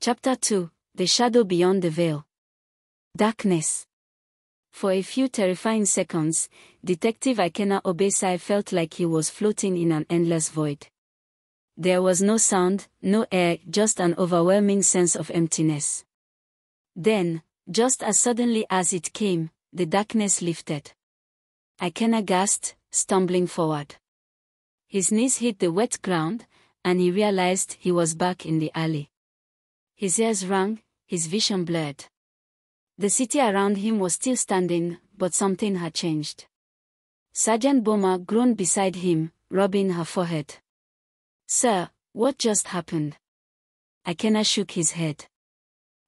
Chapter 2, The Shadow Beyond the Veil. Darkness. For a few terrifying seconds, Detective Ikenna Obesai felt like he was floating in an endless void. There was no sound, no air, just an overwhelming sense of emptiness. Then, just as suddenly as it came, the darkness lifted. Ikenna gasped, stumbling forward. His knees hit the wet ground, and he realized he was back in the alley. His ears rang, his vision blurred. The city around him was still standing, but something had changed. Sergeant Boma groaned beside him, rubbing her forehead. "Sir, what just happened?" Ikenna shook his head.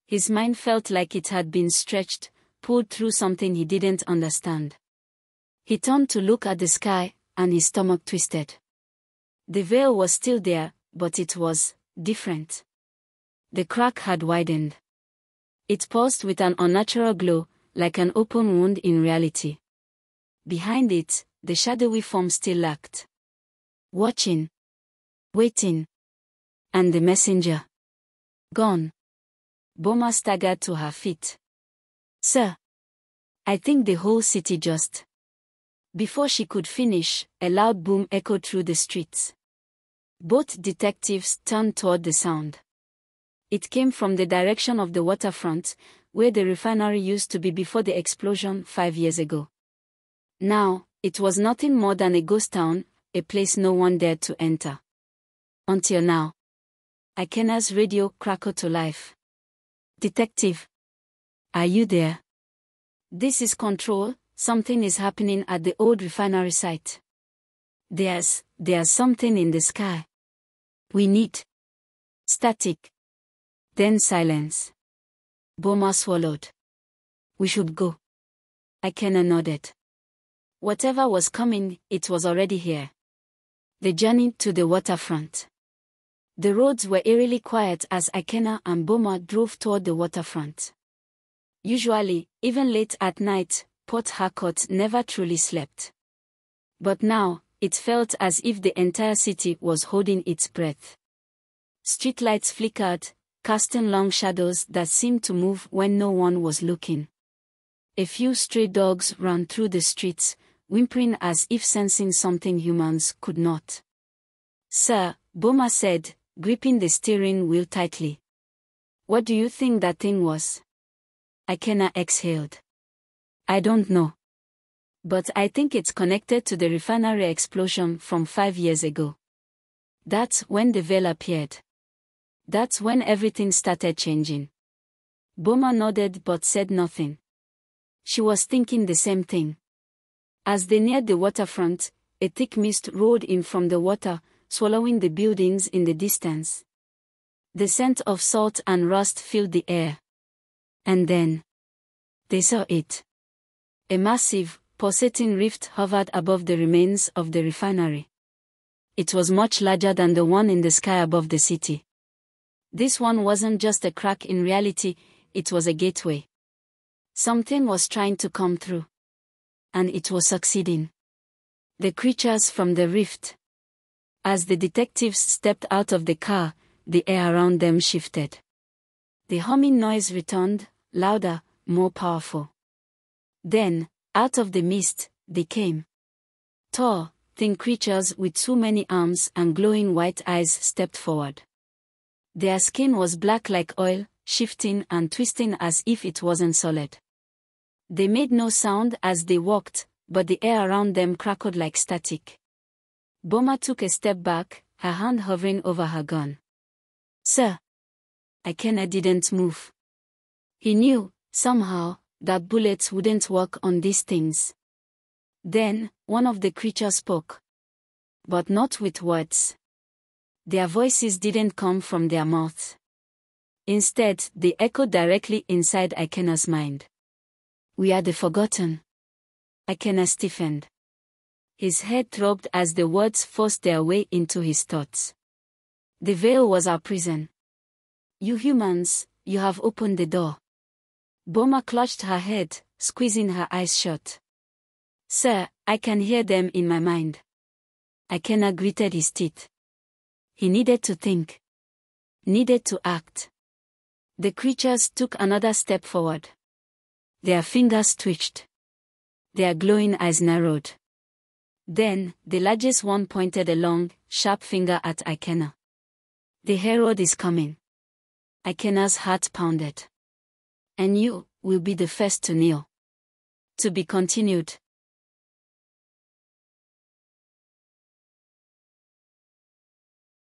His mind felt like it had been stretched, pulled through something he didn't understand. He turned to look at the sky, and his stomach twisted. The veil was still there, but it was different. The crack had widened. It pulsed with an unnatural glow, like an open wound in reality. Behind it, the shadowy form still lurked. Watching. Waiting. And the messenger. Gone. Boma staggered to her feet. "Sir. I think the whole city just..." Before she could finish, a loud boom echoed through the streets. Both detectives turned toward the sound. It came from the direction of the waterfront, where the refinery used to be before the explosion 5 years ago. Now, it was nothing more than a ghost town, a place no one dared to enter. Until now. Ikenna's radio crackled to life. "Detective. Are you there? This is Control, something is happening at the old refinery site. There's something in the sky. We need..." Static. Then silence. Boma swallowed. "We should go." Ikenna nodded. Whatever was coming, it was already here. The journey to the waterfront. The roads were eerily quiet as Ikenna and Boma drove toward the waterfront. Usually, even late at night, Port Harcourt never truly slept. But now, it felt as if the entire city was holding its breath. Streetlights flickered, casting long shadows that seemed to move when no one was looking. A few stray dogs ran through the streets, whimpering as if sensing something humans could not. "Sir," Boma said, gripping the steering wheel tightly. "What do you think that thing was?" Ikenna exhaled. "I don't know. But I think it's connected to the refinery explosion from 5 years ago. That's when the veil appeared. That's when everything started changing." Boma nodded but said nothing. She was thinking the same thing. As they neared the waterfront, a thick mist rolled in from the water, swallowing the buildings in the distance. The scent of salt and rust filled the air. And then, they saw it. A massive, pulsating rift hovered above the remains of the refinery. It was much larger than the one in the sky above the city. This one wasn't just a crack in reality, it was a gateway. Something was trying to come through. And it was succeeding. The creatures from the rift. As the detectives stepped out of the car, the air around them shifted. The humming noise returned, louder, more powerful. Then, out of the mist, they came. Tall, thin creatures with too many arms and glowing white eyes stepped forward. Their skin was black like oil, shifting and twisting as if it wasn't solid. They made no sound as they walked, but the air around them crackled like static. Boma took a step back, her hand hovering over her gun. "Sir." Ikenna didn't move. He knew, somehow, that bullets wouldn't work on these things. Then, one of the creatures spoke. But not with words. Their voices didn't come from their mouths. Instead, they echoed directly inside Ikenna's mind. "We are the forgotten." Ikenna stiffened. His head throbbed as the words forced their way into his thoughts. "The veil was our prison. You humans, you have opened the door." Boma clutched her head, squeezing her eyes shut. "Sir, I can hear them in my mind." Ikenna gritted his teeth. He needed to think. Needed to act. The creatures took another step forward. Their fingers twitched. Their glowing eyes narrowed. Then, the largest one pointed a long, sharp finger at Ikenna. The Herald is coming. Ikenna's heart pounded. And you will be the first to kneel. To be continued.